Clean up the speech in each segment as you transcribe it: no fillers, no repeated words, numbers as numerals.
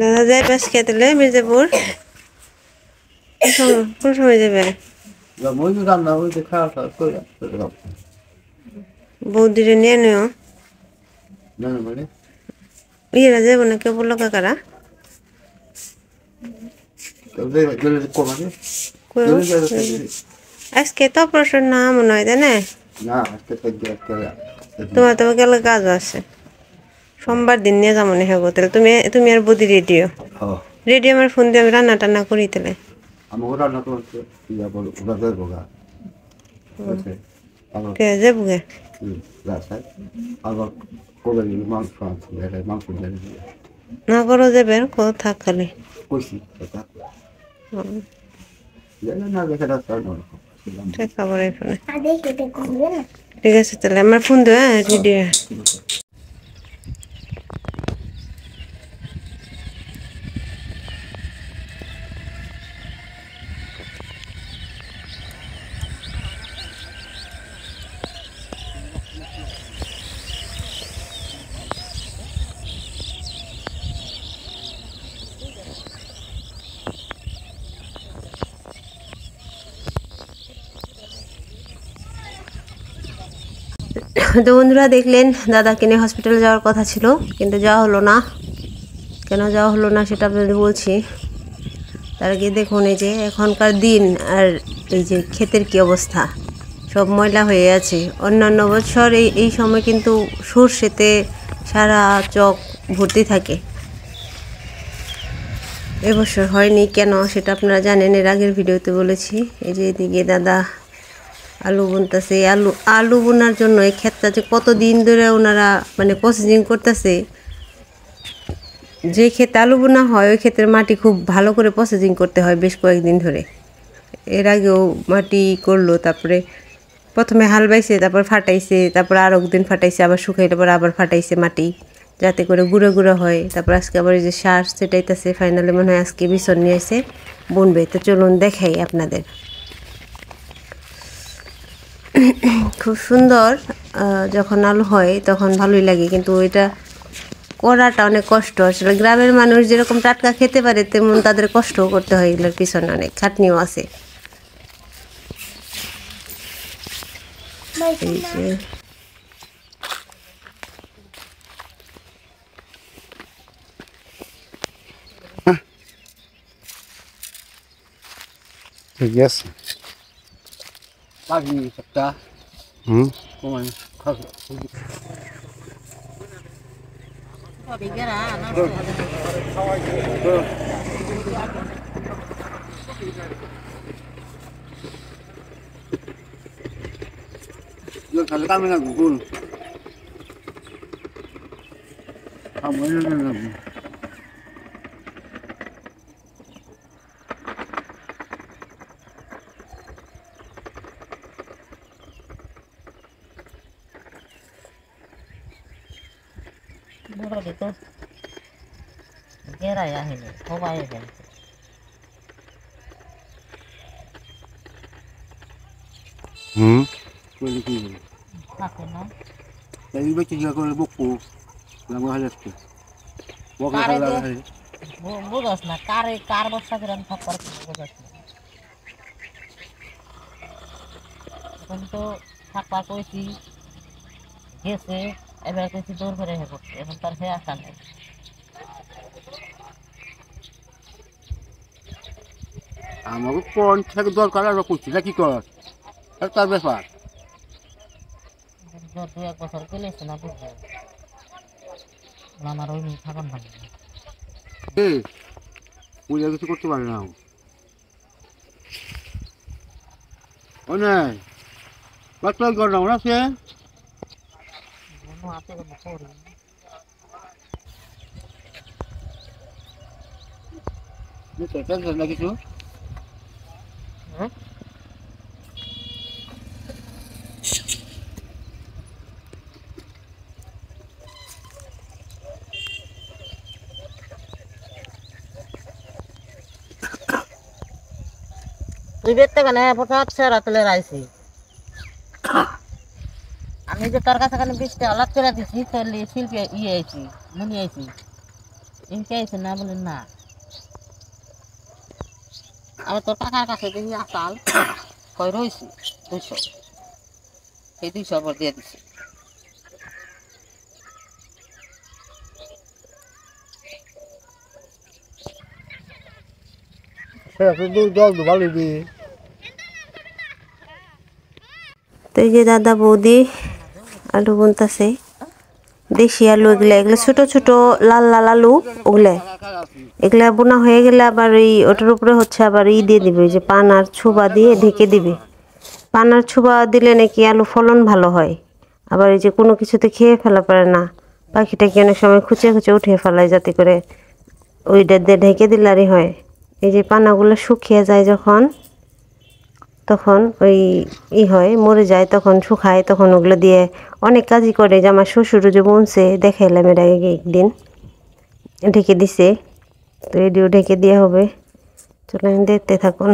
দাদা যায় বাস খেতেলে মির্জাপুর কোন সময় যাবে? বৌদিরে নিয়ে নিও। ইয়েরা যাবো না কেউ বললো কাকারা আজকে তো অপারেশন না মনে হয় তাই না? তোমার তো গেলে কাজ আছে সোমবার দিন নিয়ে যাবো না হবো তাহলে তুমি তুমি আর বৌদি রেডিও রেডিও আমার ফোন দিয়ে আমি রান্না টান্না করি তাহলে কে যাবো গে না করো যাবে কো থাক খালি খাবার এখানে ঠিক আছে তাহলে আমার ফোন দেবো হ্যাঁ রেডিও তো বন্ধুরা দেখলেন দাদাকে নিয়ে হসপিটালে যাওয়ার কথা ছিল কিন্তু যাওয়া হলো না। কেন যাওয়া হলো না সেটা আপনাদের বলছি। তার আগে দেখুন এই যে এখনকার দিন আর এই যে ক্ষেতের কি অবস্থা, সব ময়লা হয়ে আছে। অন্যান্য বছর এই সময় কিন্তু সর্ষেতে সারা চক ভর্তি থাকে, এবছর হয়নি কেন সেটা আপনারা জানেন, এর আগের ভিডিওতে বলেছি। এই যে এদিকে দাদা আলু বুনতেছে। আলু বোনার জন্য এই ক্ষেতটা যে কতদিন ধরে ওনারা মানে প্রসেসিং করতেছে। যে ক্ষেতে আলু বোনা হয় ওই ক্ষেতের মাটি খুব ভালো করে প্রসেসিং করতে হয় বেশ কয়েকদিন ধরে। এর আগেও মাটি করলো, তারপরে প্রথমে হাল বাইছে, তারপর ফাটাইছে, তারপর আর একদিন ফাটাইছে, আবার শুকাইলে পরে আবার ফাটাইছে মাটি যাতে করে গুঁড়ো গুঁড়ো হয়। তারপর আজকে আবার এই যে সার সেটাইতেছে, ফাইনালি মনে হয় আজকে বিছন নিয়ে এসে বুনবে। তো চলুন দেখাই আপনাদের। খুব সুন্দর যখন আলু হয় তখন ভালোই লাগে, কিন্তু এটা করাটা অনেক কষ্ট। আসলে গ্রামের মানুষ যেরকম টাটকা খেতে পারে তেমন তাদের কষ্টও করতে হয়, এগুলোর পিছনে অনেক খাটনিও আছে। Yes. Pagi sekta, kuman khas. Yung kali kami nagugul. Kamu ini nagugul. Muro dito. Kira ya ini. Kau bayar kan? Kulit ini. Pakai no. Jadi baca juga kalau buku, lama halas tu. Bukan Kare halas deh. hari. Budos na kar basta kiran fakar budos. কিন্তু থাকা কইছি গেছে, এবার কইছি দূর করে হে করতে, এখন তার সে আশা নেই। আমাকে কোন থেকে দরকার আর করছি না কি কর? তার ব্যাপার। দু এক বছর গেলেছে না বুঝবো। আমার ওই থাকার ভালো। পূজা কিছু করতে পারে না। ও নাই বাচ্চা করলাম না সে হাতে করি না কিছু তুই বেরতে কেন ফটাফট সেরা তুলে রাইছি। আমি যে তোর কাছে খালি 20 টাকা আলাপ করে দিচ্ছি, তাহলে শিল্পী ইয়ে আইছি মনি আইছি ইনকে আইছে না বলেন না আবার তোর কাকার কাছে দেখি আসাল কই রয়েছি 200 এই 200 আবার দিয়ে দিছি সে তো জল তো ভালো দি তো এই যে দাদা বৌদি আলু বুনতাছে দেশি আলু, এগুলা এগুলো ছোট ছোট লাল লাল আলু, ওগুলা এগুলা বোনা হয়ে গেলে আবার এই ওটার উপরে হচ্ছে আবার দিয়ে দিবে, ওই যে পান আর ছোবা দিয়ে ঢেকে দিবে। পান আর ছোবা দিলে নাকি আলু ফলন ভালো হয়, আবার এই যে কোনো কিছুতে খেয়ে ফেলা পারে না, পাখিটাকে অনেক সময় খুঁচে খুঁচে উঠিয়ে ফেলায়, যাতে করে ওইটা দিয়ে ঢেকে দিলারই হয়। এই যে পানাগুলো শুকিয়ে যায় যখন, তখন ওই হয় মরে যায়, তখন শুকায়, তখন ওগুলো দিয়ে অনেক কাজই করে। যে আমার শ্বশুরও যে বুনছে দেখাইলাম এর আগে একদিন, ঢেকে দিছে, তো এটিও ঢেকে দেওয়া হবে। চলেন দেখতে থাকুন,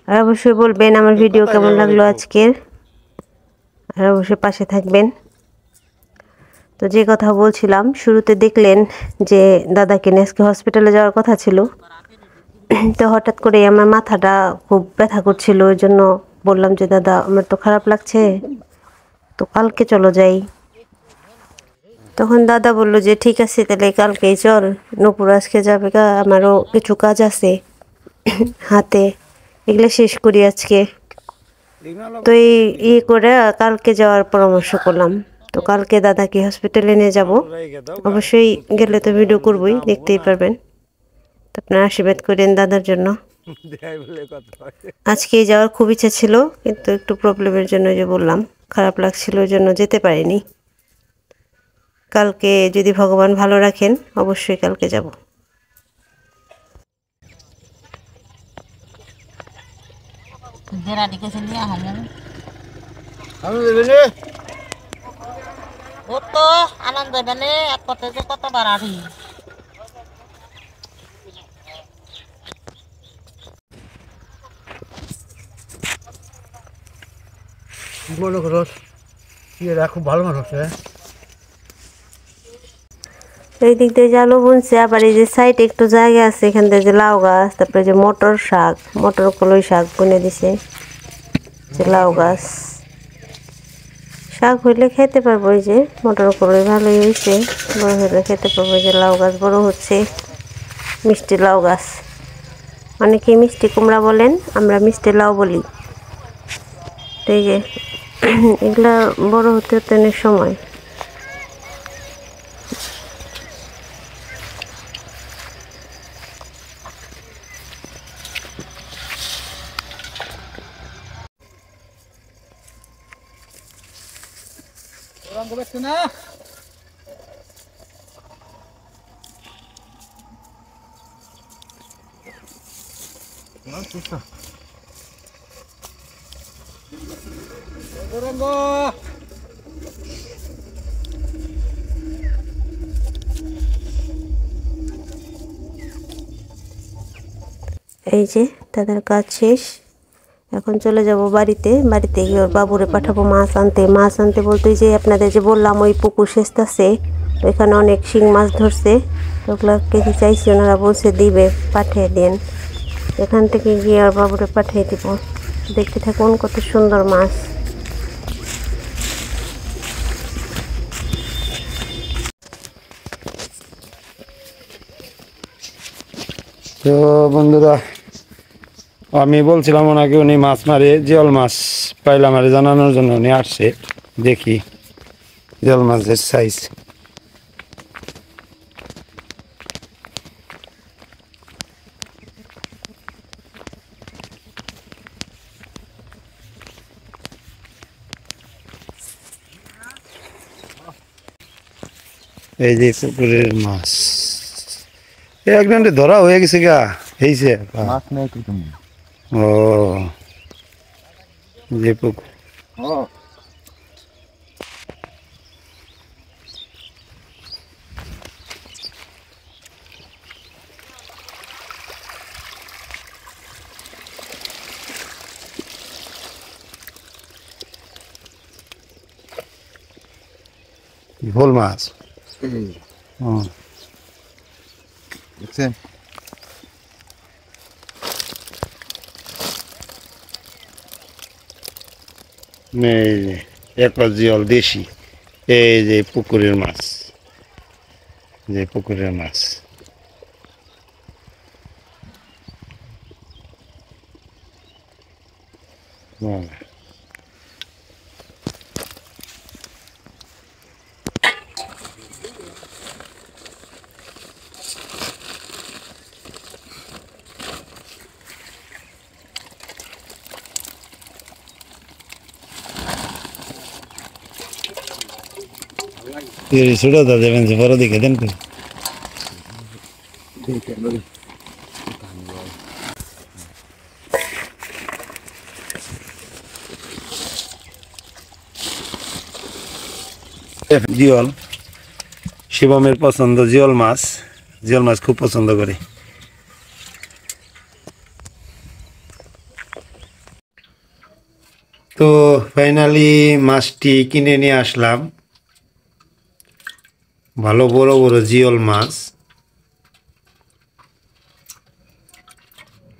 আর অবশ্যই বলবেন আমার ভিডিও কেমন লাগলো আজকের, আর অবশ্যই পাশে থাকবেন। তো যে কথা বলছিলাম, শুরুতে দেখলেন যে দাদাকে নিয়ে আজকে হসপিটালে যাওয়ার কথা ছিল, তো হঠাৎ করে আমার মাথাটা খুব ব্যথা করছিল, ওই জন্য বললাম যে দাদা আমার তো খারাপ লাগছে, তো কালকে চলো যাই। তখন দাদা বলল যে ঠিক আছে তাহলে কালকেই চল, নূপুর আজকে যাবে গা, আমারও কিছু কাজ আছে হাতে, এগুলো শেষ করি আজকে। তো এই করে কালকে যাওয়ার পরামর্শ করলাম। তো কালকে দাদাকে হসপিটালে নিয়ে যাব, অবশ্যই গেলে তো ভিডিও করবই, দেখতেই পারবেন। তো আপনারা আশীর্বাদ করেন দাদার জন্য। আজকে যাওয়ার খুব ইচ্ছা ছিল, কিন্তু একটু প্রবলেমের জন্য যে বললাম খারাপ লাগছিল, ওই জন্য যেতে পারিনি। কালকে যদি ভগবান ভালো রাখেন অবশ্যই কালকে যাব। জেরা দিকেছে নিয়ে হামু আমি দেবে ও তো আনন্দ বেলে এক করতে যে কত বাড়াড়ি কি মনে করো এরা খুব ভালো মানুষ। এই দিক দিয়ে জালও বুনছে, আবার এই যে সাইডে একটু জায়গা আছে, এখান থেকে যে লাউ গাছ, তারপরে যে মটর শাক, মটর কলই শাক বুনে দিছে, যে লাউ গাছ শাক হইলে খেতে পারবো। এই যে মটর কলই ভালোই হয়েছে, বড় হইলে খেতে পারবো। যে লাউ গাছ বড় হচ্ছে, মিষ্টি লাউ গাছ, অনেকে মিষ্টি কুমড়া বলেন, আমরা মিষ্টি লাউ বলি। তো এই যে এগুলা বড় হতে হতে অনেক সময়। না এই যে তাদের কাজ শেষ, এখন চলে যাব বাড়িতে। বাড়িতে গিয়ে ওর বাবুরে পাঠাবো মাছ আনতে। মাছ আনতে বলতে যে আপনাদের যে বললাম ওই পুকুর সেচতেছে, ওইখানে অনেক শিং মাছ ধরছে, ওগুলো কেজি চাইছি, ওনারা বলছে দিবে, পাঠিয়ে দেন। এখান থেকে গিয়ে ওর বাবুরে পাঠিয়ে দিব। দেখতে থাকুন কত সুন্দর মাছ। তো বন্ধুরা, আমি বলছিলাম ওনাকে, উনি মাছ মারে, জিওল মাছ পাইলাম আর জানানোর জন্য উনি আসছে। দেখি জিওল মাছের সাইজ। এই যে পুকুরের মাছ এক ঘন্টা ধরা হয়ে গেছে গা, হয়েছে মাছ নেই তো তুমি। ও যে পুকুর ভোল মাছ। ও দেখছেন এই যে একলা জিয়ল দেশি, এই যে পুকুরের মাছ, যে পুকুরের মাছ। ছোট দেবেন যে বড় দিকে দেন তো। জিয়ল, শিবমের পছন্দ জিয়ল মাছ, জিয়ল মাছ খুব পছন্দ করে। তো ফাইনালি মাছটি কিনে নিয়ে আসলাম, ভালো বড় বড় জিয়ল মাছ।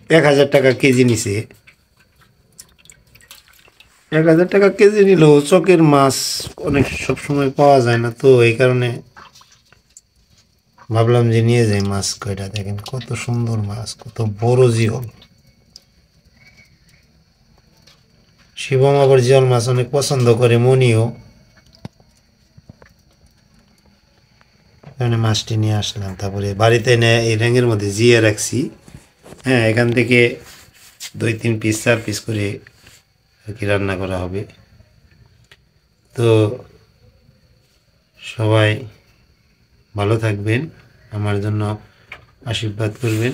1000 টাকা কেজি নিছে। 1000 টাকা কেজি নিলেও চকের মাছ অনেক সবসময় পাওয়া যায় না, তো এই কারণে ভাবলাম যে নিয়ে যাই মাছ কয়টা। দেখেন কত সুন্দর মাছ, কত বড় জিয়ল। শিবম আবার জিয়ল মাছ অনেক পছন্দ করে, মনিও। এখানে মাছটি নিয়ে আসলাম, তারপরে বাড়িতে এনে এই র্যাঙ্গের মধ্যে জিয়ে রাখছি। হ্যাঁ, এখান থেকে 2-3 পিস 4 পিস করে আর কি রান্না করা হবে। তো সবাই ভালো থাকবেন, আমার জন্য আশীর্বাদ করবেন।